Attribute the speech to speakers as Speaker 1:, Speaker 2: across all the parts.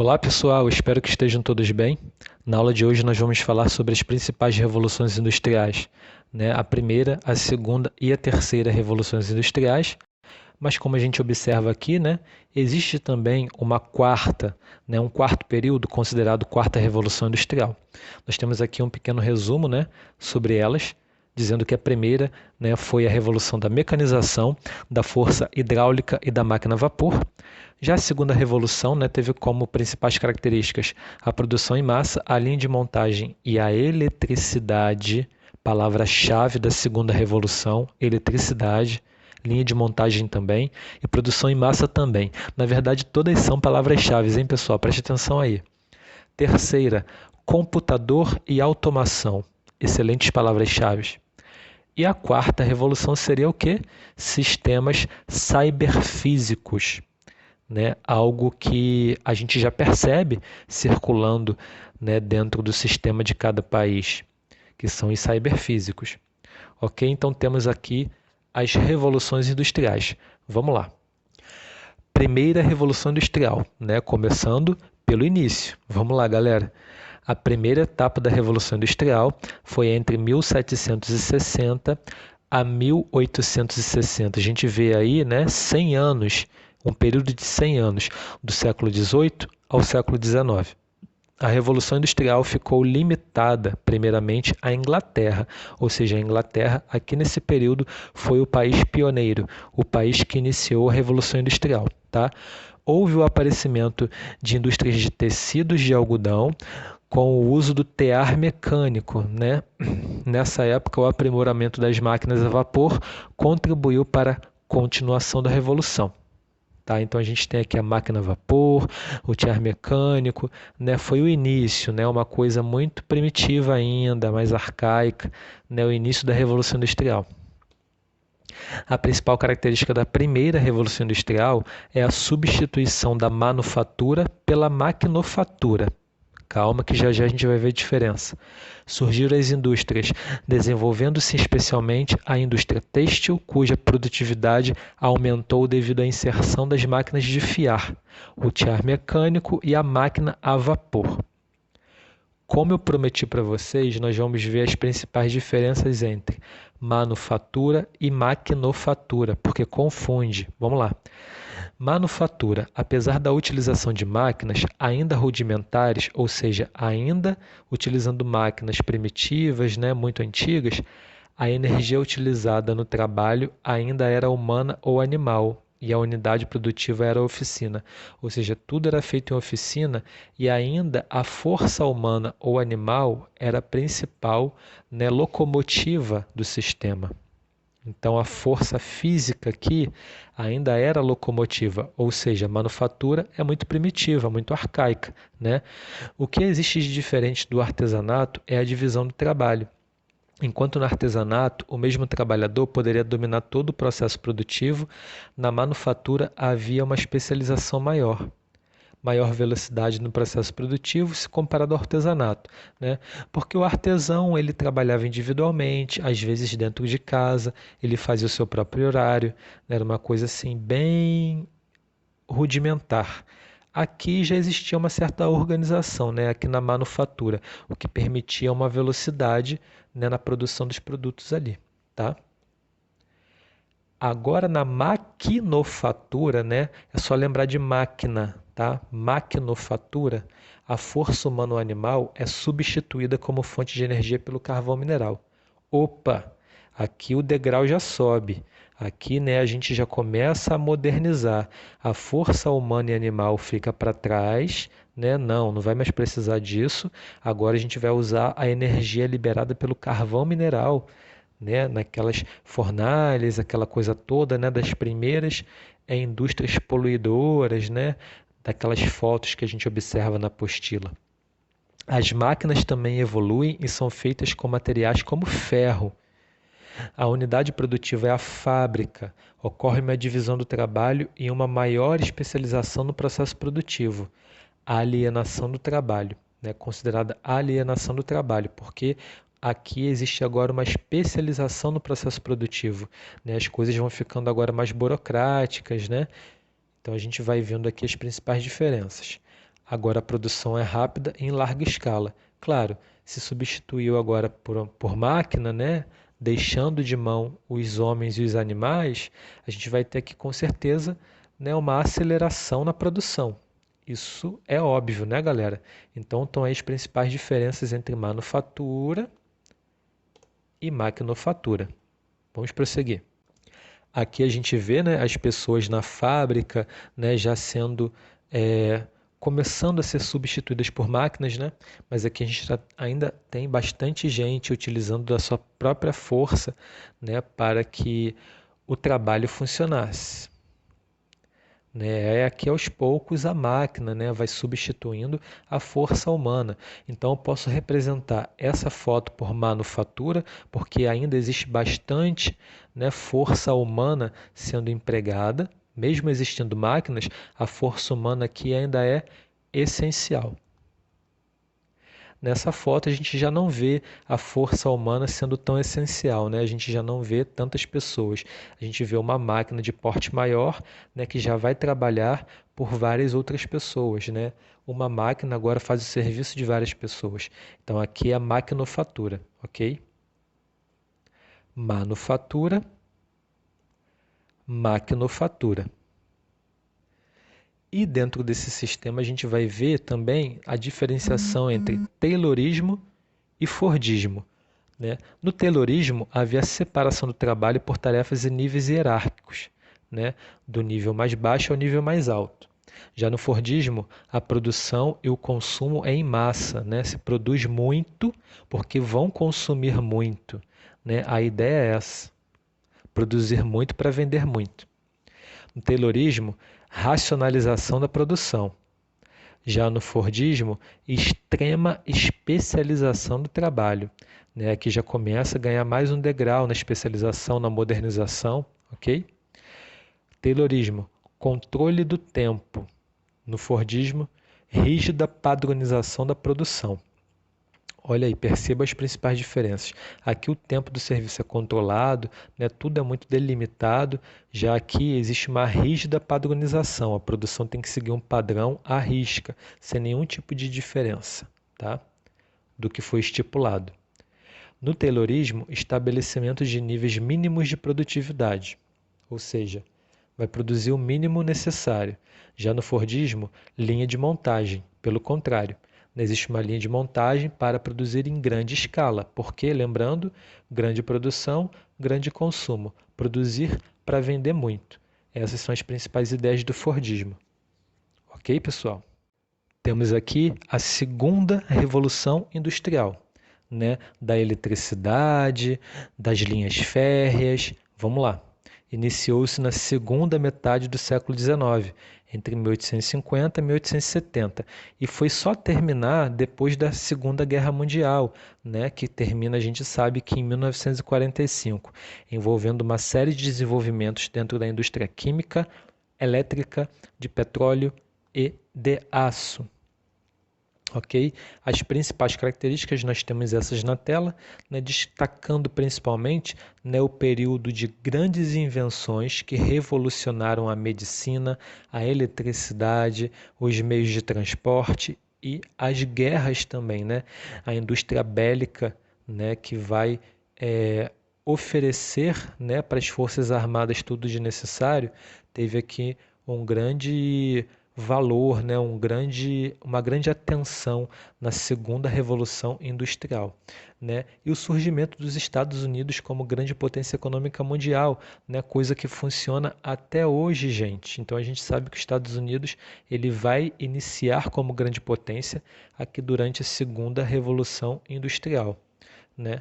Speaker 1: Olá pessoal, espero que estejam todos bem. Na aula de hoje nós vamos falar sobre as principais revoluções industriais, a primeira, a segunda e a terceira revoluções industriais, mas como a gente observa aqui, existe também uma quarta, um quarto período considerado quarta revolução industrial. Nós temos aqui um pequeno resumo sobre elas, dizendo que a primeira foi a revolução da mecanização, da força hidráulica e da máquina a vapor. Já a segunda revolução teve como principais características a produção em massa, a linha de montagem e a eletricidade, palavra-chave da segunda revolução, eletricidade, linha de montagem também e produção em massa também. Na verdade, todas são palavras-chave, hein, pessoal? Preste atenção aí. Terceira, computador e automação. Excelentes palavras-chave. E a quarta revolução seria o quê? Sistemas cyberfísicos. Algo que a gente já percebe circulando dentro do sistema de cada país, que são os cyberfísicos. Ok? Então temos aqui as revoluções industriais. Vamos lá. Primeira revolução industrial, começando pelo início. Vamos lá, galera. A primeira etapa da Revolução Industrial foi entre 1760 a 1860. A gente vê aí 100 anos, um período de 100 anos, do século XVIII ao século XIX. A Revolução Industrial ficou limitada, primeiramente, à Inglaterra, ou seja, a Inglaterra, aqui nesse período, foi o país pioneiro, o país que iniciou a Revolução Industrial. Tá? Houve o aparecimento de indústrias de tecidos de algodão, com o uso do tear mecânico. Nessa época, o aprimoramento das máquinas a vapor contribuiu para a continuação da Revolução. Tá? Então, a gente tem aqui a máquina a vapor, o tear mecânico, foi o início, uma coisa muito primitiva ainda, mais arcaica, o início da Revolução Industrial. A principal característica da primeira Revolução Industrial é a substituição da manufatura pela maquinofatura. Calma que já já a gente vai ver a diferença. Surgiram as indústrias, desenvolvendo-se especialmente a indústria têxtil, cuja produtividade aumentou devido à inserção das máquinas de fiar, o tear mecânico e a máquina a vapor. Como eu prometi para vocês, nós vamos ver as principais diferenças entre manufatura e maquinofatura, porque confunde. Vamos lá. Manufatura, apesar da utilização de máquinas ainda rudimentares, ou seja, ainda utilizando máquinas primitivas, muito antigas, a energia utilizada no trabalho ainda era humana ou animal, e a unidade produtiva era a oficina. Ou seja, tudo era feito em oficina e ainda a força humana ou animal era a principal locomotiva do sistema. Então, a força física aqui ainda era locomotiva, ou seja, a manufatura é muito primitiva, muito arcaica. O que existe de diferente do artesanato é a divisão do trabalho. Enquanto no artesanato, o mesmo trabalhador poderia dominar todo o processo produtivo, na manufatura havia uma especialização maior. Maior velocidade no processo produtivo se comparado ao artesanato, Porque o artesão ele trabalhava individualmente, às vezes dentro de casa, ele fazia o seu próprio horário, era uma coisa assim bem rudimentar. Aqui já existia uma certa organização, aqui na manufatura, o que permitia uma velocidade na produção dos produtos ali, tá? Agora na maquinofatura, é só lembrar de máquina, tá? Maquinofatura, a força humana ou animal é substituída como fonte de energia pelo carvão mineral. Opa, aqui o degrau já sobe. Aqui a gente já começa a modernizar. A força humana e animal fica para trás, não vai mais precisar disso. Agora a gente vai usar a energia liberada pelo carvão mineral, naquelas fornalhas, aquela coisa toda, das primeiras indústrias poluidoras, daquelas fotos que a gente observa na apostila. As máquinas também evoluem e são feitas com materiais como ferro. A unidade produtiva é a fábrica. Ocorre uma divisão do trabalho e uma maior especialização no processo produtivo. A alienação do trabalho, considerada alienação do trabalho, porque aqui existe agora uma especialização no processo produtivo. As coisas vão ficando agora mais burocráticas. Então a gente vai vendo aqui as principais diferenças. Agora a produção é rápida em larga escala. Claro, se substituiu agora por máquina, né? Deixando de mão os homens e os animais, a gente vai ter aqui com certeza, né, uma aceleração na produção. Isso é óbvio, né, galera? Então estão aí as principais diferenças entre manufatura e maquinofatura. Vamos prosseguir. Aqui a gente vê, né, as pessoas na fábrica, né, já sendo começando a ser substituídas por máquinas, né? Mas aqui a gente ainda tem bastante gente utilizando da sua própria força, né, para que o trabalho funcionasse. Né? Aqui aos poucos a máquina, né, vai substituindo a força humana. Então eu posso representar essa foto por manufatura, porque ainda existe bastante, né, força humana sendo empregada. Mesmo existindo máquinas, a força humana aqui ainda é essencial. Nessa foto a gente já não vê a força humana sendo tão essencial, né? A gente já não vê tantas pessoas. A gente vê uma máquina de porte maior, né, que já vai trabalhar por várias outras pessoas, né? Uma máquina agora faz o serviço de várias pessoas. Então aqui é a maquinofatura, ok? Manufatura, maquinofatura. E dentro desse sistema a gente vai ver também a diferenciação entre Taylorismo e Fordismo. Né? No Taylorismo havia a separação do trabalho por tarefas e níveis hierárquicos, né? Do nível mais baixo ao nível mais alto. Já no Fordismo, a produção e o consumo é em massa, né? Se produz muito porque vão consumir muito. Né? A ideia é essa, produzir muito para vender muito. No Taylorismo, racionalização da produção. Já no Fordismo, extrema especialização do trabalho. Né? Aqui já começa a ganhar mais um degrau na especialização, na modernização. Ok? Taylorismo, controle do tempo. No Fordismo, rígida padronização da produção. Olha aí, perceba as principais diferenças. Aqui o tempo do serviço é controlado, né? Tudo é muito delimitado, já aqui existe uma rígida padronização. A produção tem que seguir um padrão à risca, sem nenhum tipo de diferença, tá? Do que foi estipulado. No Taylorismo, estabelecimento de níveis mínimos de produtividade, ou seja, vai produzir o mínimo necessário. Já no Fordismo, linha de montagem, pelo contrário. Não existe uma linha de montagem para produzir em grande escala, porque, lembrando, grande produção, grande consumo. Produzir para vender muito. Essas são as principais ideias do Fordismo. Ok, pessoal? Temos aqui a segunda revolução industrial, né? Da eletricidade, das linhas férreas. Vamos lá. Iniciou-se na segunda metade do século XIX, entre 1850 e 1870, e foi só terminar depois da Segunda Guerra Mundial, né, que termina, a gente sabe que em 1945, envolvendo uma série de desenvolvimentos dentro da indústria química, elétrica, de petróleo e de aço. Ok? As principais características, nós temos essas na tela, né, destacando principalmente, né, o período de grandes invenções que revolucionaram a medicina, a eletricidade, os meios de transporte e as guerras também, né? A indústria bélica, né, que vai oferecer, né, para as Forças Armadas tudo de necessário, teve aqui um grande valor, né, uma grande atenção na segunda revolução industrial, né, e o surgimento dos Estados Unidos como grande potência econômica mundial, né, coisa que funciona até hoje, gente. Então a gente sabe que os Estados Unidos ele vai iniciar como grande potência aqui durante a segunda revolução industrial, né,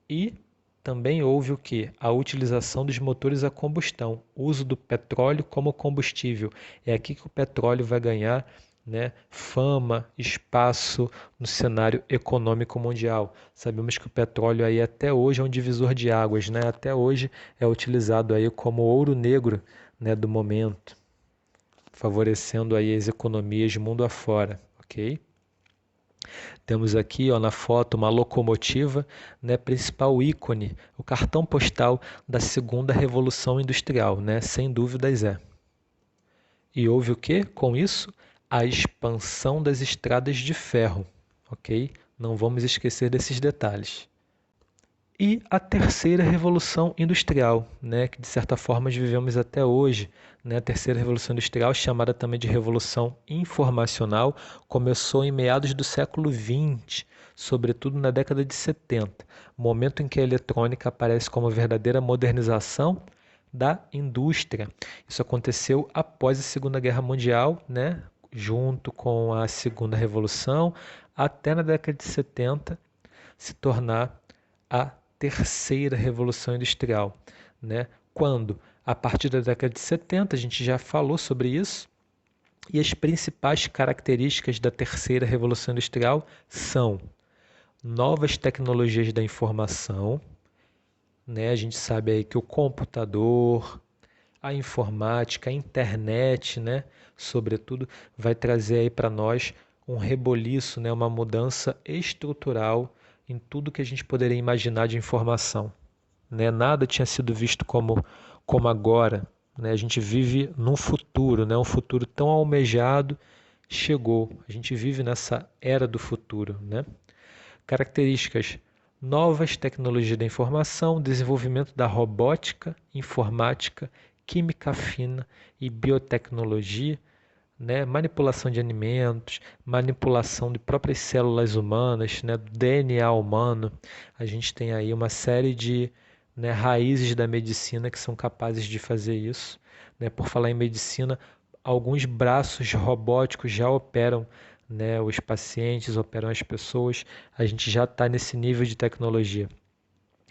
Speaker 1: e também houve o que? A utilização dos motores a combustão, o uso do petróleo como combustível. É aqui que o petróleo vai ganhar, né, fama, espaço no cenário econômico mundial. Sabemos que o petróleo aí até hoje é um divisor de águas, né? Até hoje é utilizado aí como ouro negro, né, do momento, favorecendo aí as economias mundo afora, ok? Temos aqui, ó, na foto uma locomotiva, né, principal ícone, o cartão postal da segunda revolução industrial, né, sem dúvidas é. E houve o que com isso? a expansão das estradas de ferro, ok? Não vamos esquecer desses detalhes. E a terceira revolução industrial, né, que de certa forma vivemos até hoje, né, a terceira revolução industrial, chamada também de revolução informacional, começou em meados do século XX, sobretudo na década de 70, momento em que a eletrônica aparece como verdadeira modernização da indústria. Isso aconteceu após a Segunda Guerra Mundial, né, junto com a Segunda Revolução, até na década de 70 se tornar a terceira revolução industrial, né? Quando, a partir da década de 70, a gente já falou sobre isso, e as principais características da terceira revolução industrial são novas tecnologias da informação, né? A gente sabe aí que o computador, a informática, a internet, né? Sobretudo, vai trazer aí para nós um reboliço, né? Uma mudança estrutural em tudo que a gente poderia imaginar de informação, né? Nada tinha sido visto como agora, né? A gente vive num futuro, né? Um futuro tão almejado chegou. A gente vive nessa era do futuro, né? Características: novas tecnologias da informação, desenvolvimento da robótica, informática, química fina e biotecnologia, né? Manipulação de alimentos, manipulação de próprias células humanas, né? Do DNA humano. A gente tem aí uma série de, né, raízes da medicina que são capazes de fazer isso, né? Por falar em medicina, alguns braços robóticos já operam, né, os pacientes, operam as pessoas. A gente já está nesse nível de tecnologia.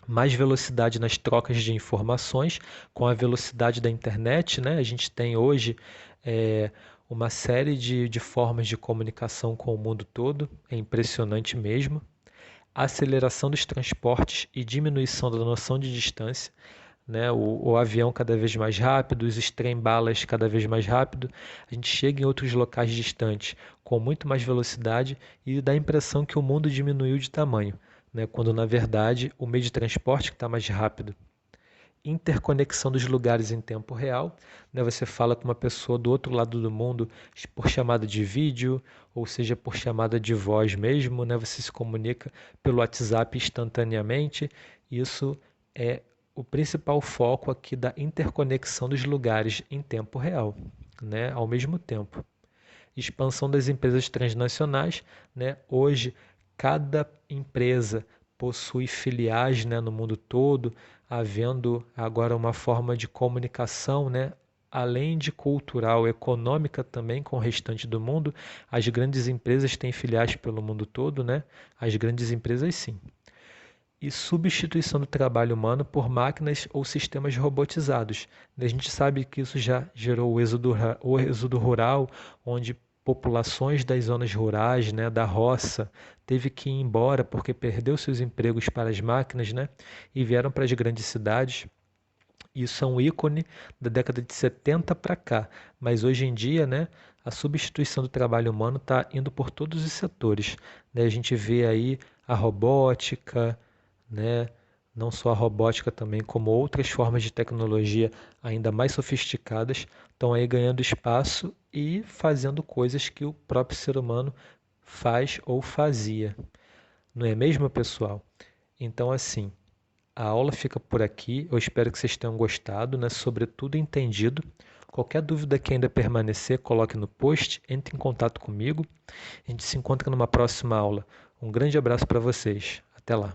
Speaker 1: Mais velocidade nas trocas de informações, com a velocidade da internet, né? A gente tem hoje é, uma série de formas de comunicação com o mundo todo, é impressionante mesmo. Aceleração dos transportes e diminuição da noção de distância, né? O avião cada vez mais rápido, os trem-balas cada vez mais rápido. A gente chega em outros locais distantes com muito mais velocidade e dá a impressão que o mundo diminuiu de tamanho, né? Quando na verdade o meio de transporte está mais rápido. Interconexão dos lugares em tempo real, né? Você fala com uma pessoa do outro lado do mundo por chamada de vídeo, ou seja, por chamada de voz mesmo, né? Você se comunica pelo WhatsApp instantaneamente. Isso é o principal foco aqui da interconexão dos lugares em tempo real, né? Ao mesmo tempo. Expansão das empresas transnacionais, né? Hoje, cada empresa possui filiais, né, no mundo todo, havendo agora uma forma de comunicação, né, além de cultural, econômica também com o restante do mundo. As grandes empresas têm filiais pelo mundo todo, né? As grandes empresas sim. E substituição do trabalho humano por máquinas ou sistemas robotizados. A gente sabe que isso já gerou o êxodo rural, onde populações das zonas rurais, né, da roça, teve que ir embora porque perdeu seus empregos para as máquinas, né, e vieram para as grandes cidades. Isso é um ícone da década de 70 para cá, mas hoje em dia, né, a substituição do trabalho humano está indo por todos os setores, né? A gente vê aí a robótica, né? Não só a robótica também, como outras formas de tecnologia ainda mais sofisticadas estão aí ganhando espaço e fazendo coisas que o próprio ser humano faz ou fazia. Não é mesmo, pessoal? Então, assim, a aula fica por aqui. Eu espero que vocês tenham gostado, né? Sobretudo entendido. Qualquer dúvida que ainda permanecer, coloque no post, entre em contato comigo. A gente se encontra numa próxima aula. Um grande abraço para vocês. Até lá.